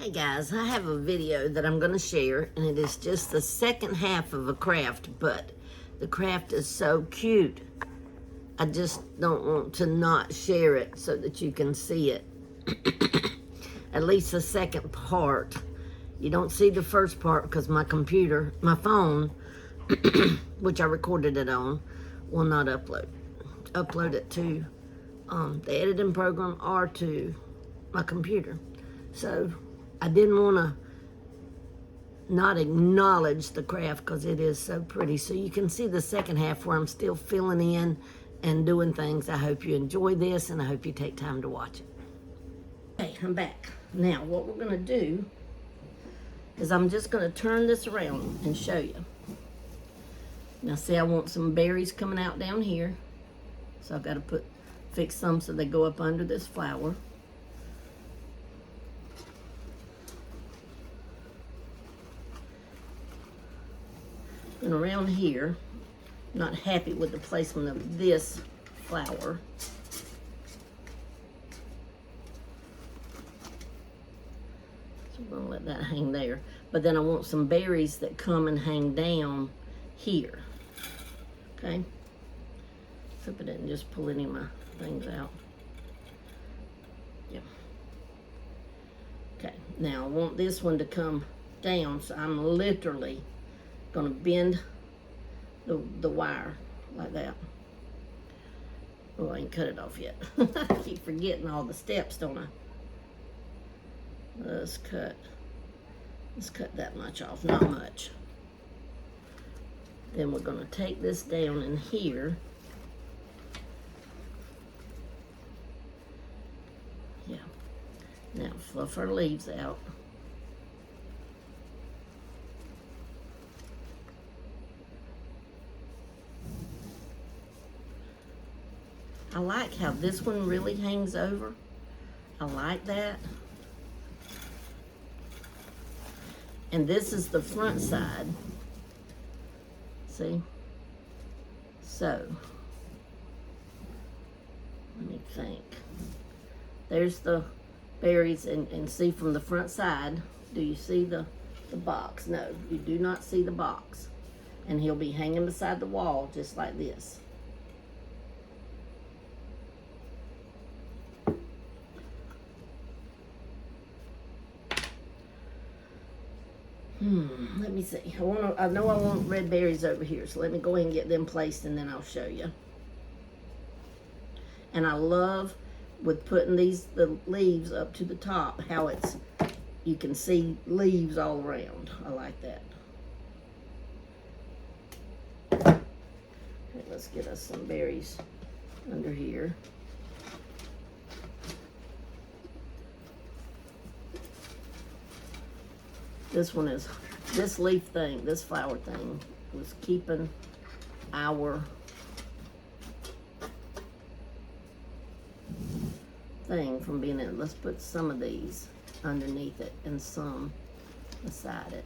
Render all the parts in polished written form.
Hey guys, I have a video that I'm going to share, and it is just the second half of a craft, but the craft is so cute. I just don't want to not share it so that you can see it. At least the second part. You don't see the first part because my phone, which I recorded it on, will not upload. Upload it to the editing program or to my computer. So I didn't want to not acknowledge the craft because it is so pretty. So you can see the second half where I'm still filling in and doing things. I hope you enjoy this, and I hope you take time to watch it. Okay, I'm back. Now what we're going to do is I'm just going to turn this around and show you. Now see, I want some berries coming out down here. So I've got to fix some so they go up under this flower. And around here, I'm not happy with the placement of this flower. So we're gonna let that hang there. But then I want some berries that come and hang down here. Okay? Hope I didn't just pull any of my things out. Yeah. Okay, now I want this one to come down, so I'm literally gonna bend the wire like that. Oh, I ain't cut it off yet. I keep forgetting all the steps, don't I? Let's cut that much off, not much. Then we're gonna take this down in here. Yeah. Now fluff our leaves out. I like how this one really hangs over. I like that. And this is the front side. See? So, let me think. There's the berries, and see from the front side, do you see the box? No, you do not see the box. And he'll be hanging beside the wall just like this. Let me see. I know I want red berries over here, so let me go ahead and get them placed, and then I'll show you. And I love with putting the leaves up to the top how you can see leaves all around. I like that. Okay, let's get us some berries under here. This leaf thing, this flower thing was keeping our thing from being in. Let's put some of these underneath it and some beside it.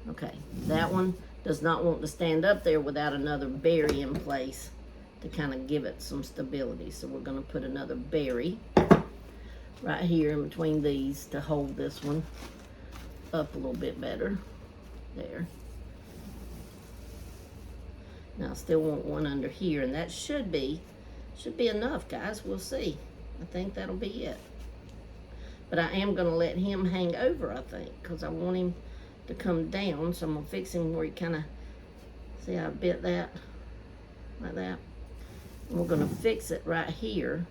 Okay, that one does not want to stand up there without another berry in place to kind of give it some stability. So we're going to put another berry right here in between these to hold this one up a little bit better. There. Now I still want one under here, and that should be enough, guys. We'll see. I think that'll be it. But I am going to let him hang over, I think, because I want him to come down. So I'm going to fix him where he kind of, see how I bit that? Like that. And we're going to fix it right here,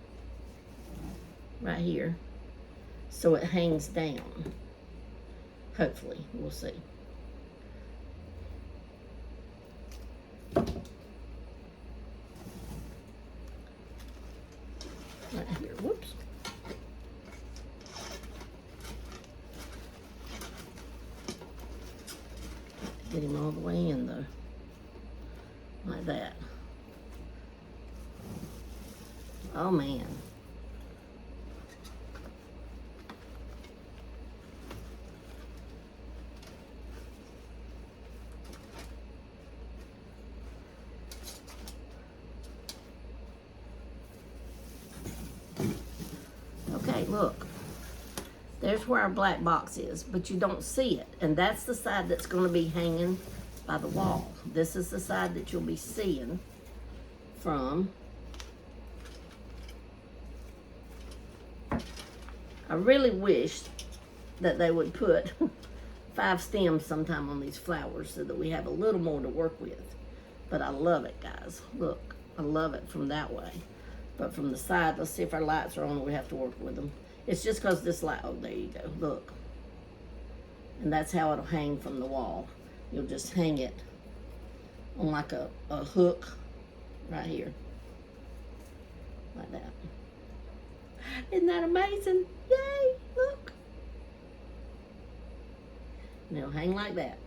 so it hangs down. Hopefully, we'll see. Right here, whoops. Get him all the way in though, like that. Oh man. Look. There's where our black box is, but you don't see it. And that's the side that's going to be hanging by the wall. This is the side that you'll be seeing from. I really wish that they would put 5 stems sometime on these flowers so that we have a little more to work with. But I love it, guys. Look, I love it from that way. But from the side, let's see if our lights are on or we have to work with them. It's just because this light, oh, there you go, look. And that's how it'll hang from the wall. You'll just hang it on like a hook right here. Like that. Isn't that amazing? Yay, look. And it'll hang like that.